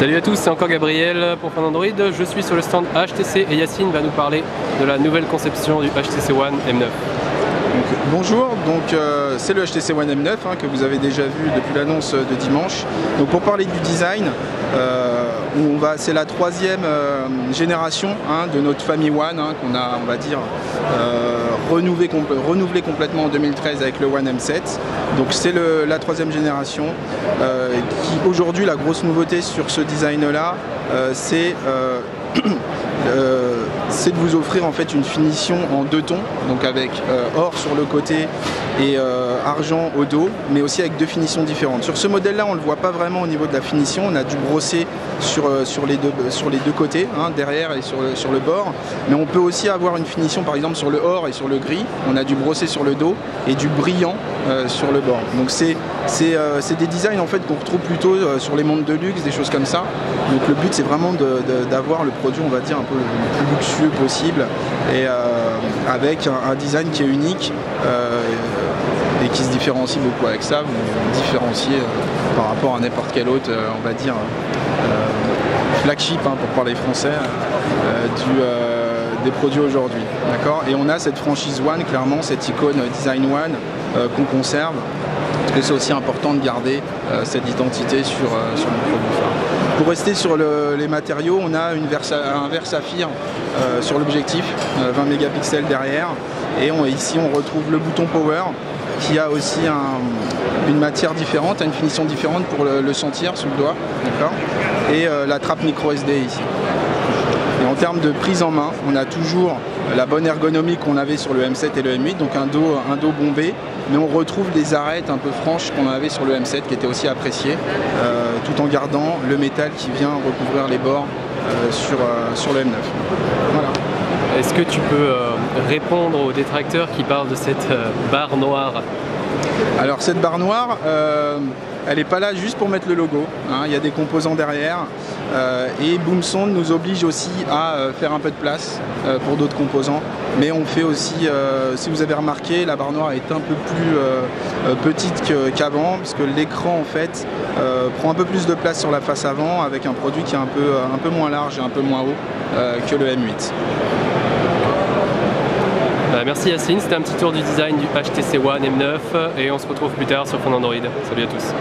Salut à tous, c'est encore Gabriel pour Fan Android. Je suis sur le stand HTC et Yacine va nous parler de la nouvelle conception du HTC One M9. Bonjour, c'est le HTC One M9 que vous avez déjà vu depuis l'annonce de dimanche. Donc pour parler du design, c'est la troisième génération de notre famille One qu'on a, on va dire, renouvelé complètement en 2013 avec le One M7. Donc c'est la troisième génération qui aujourd'hui, la grosse nouveauté sur ce design là, c'est de vous offrir en fait une finition en deux tons, donc avec or sur le côté et argent au dos, mais aussi avec deux finitions différentes. Sur ce modèle là on ne le voit pas vraiment au niveau de la finition, on a dû brosser sur les deux côtés, derrière et sur le bord, mais on peut aussi avoir une finition par exemple sur le or et sur le gris, on a dû brosser sur le dos et du brillant sur le bord. Donc c'est des designs en fait qu'on retrouve plutôt sur les montres de luxe, des choses comme ça. Donc le but c'est vraiment d'avoir le produit, on va dire, un peu le plus luxueux possible et avec un design qui est unique et qui se différencie beaucoup. Avec ça, vous vous différenciez par rapport à n'importe quel autre, on va dire, flagship, pour parler français, des produits aujourd'hui. D'accord ? Et on a cette franchise One, clairement, cette icône Design One qu'on conserve, parce que c'est aussi important de garder cette identité sur le produit phare. Pour rester sur les matériaux, on a un verre saphir sur l'objectif, 20 mégapixels derrière, et ici on retrouve le bouton Power qui a aussi une matière différente, une finition différente pour le sentir sous le doigt, d'accord, et la trappe micro SD ici. Et en termes de prise en main, on a toujours la bonne ergonomie qu'on avait sur le M7 et le M8, donc un dos bombé, mais on retrouve des arêtes un peu franches qu'on avait sur le M7 qui étaient aussi appréciées, tout en gardant le métal qui vient recouvrir les bords sur le M9. Voilà. Est-ce que tu peux répondre aux détracteurs qui parlent de cette barre noire? Alors cette barre noire, elle n'est pas là juste pour mettre le logo, il y a des composants derrière et Boomsound nous oblige aussi à faire un peu de place pour d'autres composants, mais on fait aussi, si vous avez remarqué, la barre noire est un peu plus petite qu'avant, parce que l'écran en fait prend un peu plus de place sur la face avant avec un produit qui est un peu moins large et un peu moins haut que le M8. Merci Yacine, c'était un petit tour du design du HTC One M9 et on se retrouve plus tard sur Fan Android. Salut à tous.